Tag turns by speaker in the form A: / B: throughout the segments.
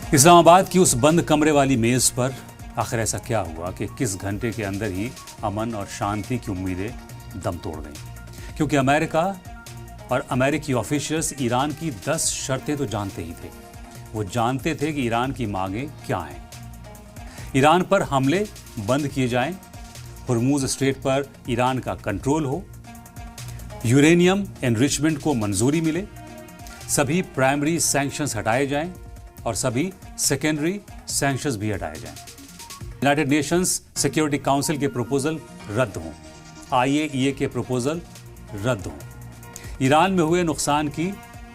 A: इस्लामाबाद की उस बंद कमरे वाली मेज पर आखिर ऐसा क्या हुआ कि 21 घंटे के अंदर ही अमन और शांति की उम्मीदें दम तोड़ गईं? क्योंकि अमेरिका और अमेरिकी ऑफिशियल्स ईरान की 10 शर्तें तो जानते ही थे। वो जानते थे कि ईरान की मांगें क्या हैं। ईरान पर हमले बंद किए जाएं, हुर्मुज स्ट्रेट पर ईरान का कंट्रोल हो, यूरेनियम एनरिचमेंट को मंजूरी मिले, सभी प्राइमरी सैंक्शंस हटाए जाएं और सभी सेकेंडरी सैंक्शंस भी हटाए जाएं। यूनाइटेड नेशंस सिक्योरिटी काउंसिल के प्रपोजल रद्द हों, IAEA के प्रपोजल रद्द हों, ईरान में हुए नुकसान की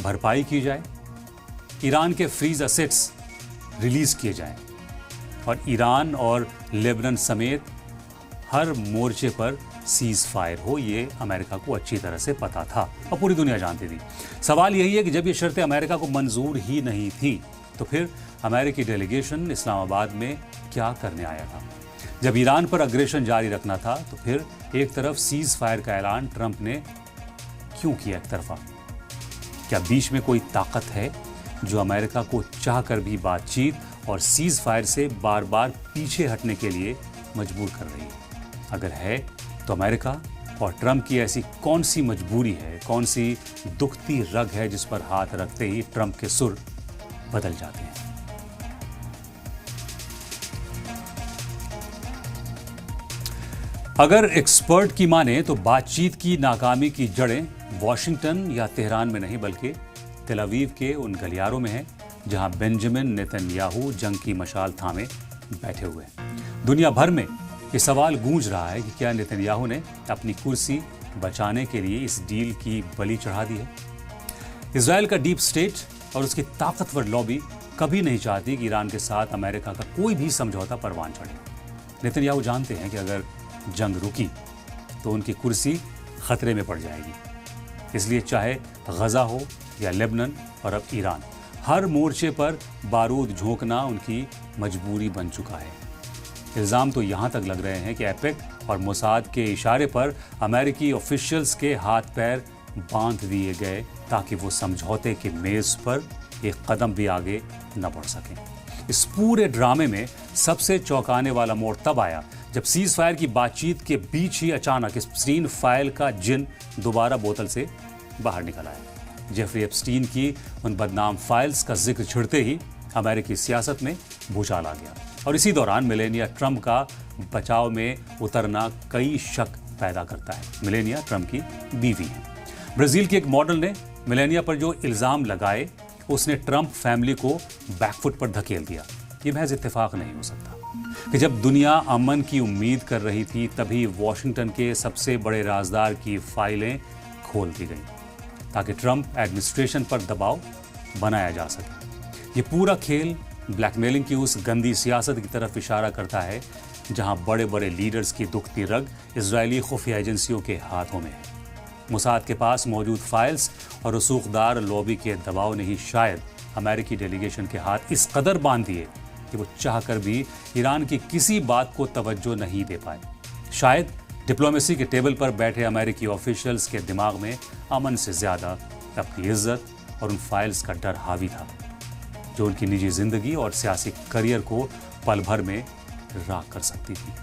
A: भरपाई की जाए, ईरान के फ्रीज असेट्स रिलीज किए जाएं और ईरान और लेबनान समेत हर मोर्चे पर सीज फायर हो। ये अमेरिका को अच्छी तरह से पता था और पूरी दुनिया जानती थी। सवाल यही है कि जब ये शर्तें अमेरिका को मंजूर ही नहीं थी तो फिर अमेरिकी डेलीगेशन इस्लामाबाद में क्या करने आया था? जब ईरान पर अग्रेशन जारी रखना था तो फिर एक तरफ सीज फायर का ऐलान ट्रंप ने क्यों किया एक तरफा? क्या बीच में कोई ताकत है जो अमेरिका को चाहकर भी बातचीत और सीज फायर से बार बार पीछे हटने के लिए मजबूर कर रही है? अगर है तो अमेरिका और ट्रंप की ऐसी कौन सी मजबूरी है, कौन सी दुखती रग है जिस पर हाथ रखते ही ट्रंप के सुर बदल जाते हैं? अगर एक्सपर्ट की माने तो बातचीत की नाकामी की जड़ें वॉशिंगटन या तेहरान में नहीं बल्कि तेल अवीव के उन गलियारों में है जहां बेंजामिन नेतन्याहू जंग की मशाल थामे बैठे हुए हैं। दुनिया भर में ये सवाल गूंज रहा है कि क्या नेतन्याहू ने अपनी कुर्सी बचाने के लिए इस डील की बलि चढ़ा दी है? इजराइल का डीप स्टेट और उसकी ताकतवर लॉबी कभी नहीं चाहती कि ईरान के साथ अमेरिका का कोई भी समझौता परवान चढ़े। नेतन्याहू जानते हैं कि अगर जंग रुकी तो उनकी कुर्सी खतरे में पड़ जाएगी। इसलिए चाहे गजा हो या लेबनान और अब ईरान, हर मोर्चे पर बारूद झोंकना उनकी मजबूरी बन चुका है। इल्ज़ाम तो यहाँ तक लग रहे हैं कि एपेक और मोसाद के इशारे पर अमेरिकी ऑफिशियल्स के हाथ पैर बांध दिए गए ताकि वो समझौते की मेज़ पर एक कदम भी आगे न बढ़ सकें। इस पूरे ड्रामे में सबसे चौंकाने वाला मोड़ तब आया जब सीज फायर की बातचीत के बीच ही अचानक एप्स्टीन फाइल का जिन दोबारा बोतल से बाहर निकल आया। जेफरी एप्स्टीन की उन बदनाम फाइल्स का जिक्र छिड़ते ही अमेरिकी सियासत में भूचाल आ गया और इसी दौरान मेलेनिया ट्रंप का बचाव में उतरना कई शक पैदा करता है। मेलेनिया ट्रंप की बीवी है। ब्राजील की एक मॉडल ने मेलेनिया पर जो इल्ज़ाम लगाए उसने ट्रंप फैमिली को बैकफुट पर धकेल दिया। ये महज इत्तेफाक नहीं हो सकता कि जब दुनिया अमन की उम्मीद कर रही थी तभी वॉशिंगटन के सबसे बड़े राजदार की फाइलें खोल दी गईं ताकि ट्रंप एडमिनिस्ट्रेशन पर दबाव बनाया जा सके। ये पूरा खेल ब्लैकमेलिंग की उस गंदी सियासत की तरफ इशारा करता है जहां बड़े बड़े लीडर्स की दुखती रग इजरायली खुफिया एजेंसियों के हाथों में है। मोसाद के पास मौजूद फाइल्स और रसूखदार लॉबी के दबाव ने ही शायद अमेरिकी डेलीगेशन के हाथ इस कदर बांध दिए कि वो चाहकर भी ईरान की किसी बात को तवज्जो नहीं दे पाए। शायद डिप्लोमेसी के टेबल पर बैठे अमेरिकी ऑफिशियल्स के दिमाग में अमन से ज्यादा अपनी इज्जत और उन फाइल्स का डर हावी था जो उनकी निजी जिंदगी और सियासी करियर को पल भर में राख कर सकती थी।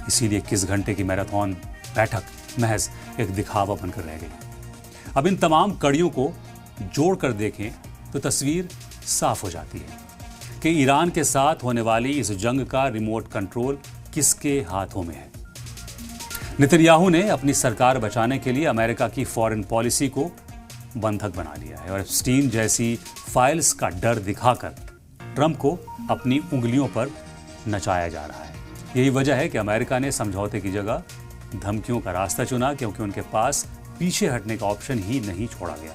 A: इसीलिए 21 घंटे की मैराथन बैठक महज एक दिखावा बनकर रह गई। अब इन तमाम कड़ियों को जोड़कर देखें तो तस्वीर साफ हो जाती है कि ईरान के साथ होने वाली इस जंग का रिमोट कंट्रोल किसके हाथों में है। नेतन्याहू ने अपनी सरकार बचाने के लिए अमेरिका की फॉरेन पॉलिसी को बंधक बना लिया है और एप्स्टीन जैसी फाइल्स का डर दिखाकर ट्रंप को अपनी उंगलियों पर नचाया जा रहा है। यही वजह है कि अमेरिका ने समझौते की जगह धमकियों का रास्ता चुना, क्योंकि उनके पास पीछे हटने का ऑप्शन ही नहीं छोड़ा गया।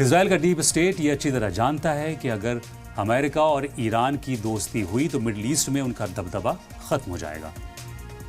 A: इजराइल का डीप स्टेट ये अच्छी तरह जानता है कि अगर अमेरिका और ईरान की दोस्ती हुई तो मिडिल ईस्ट में उनका दबदबा खत्म हो जाएगा।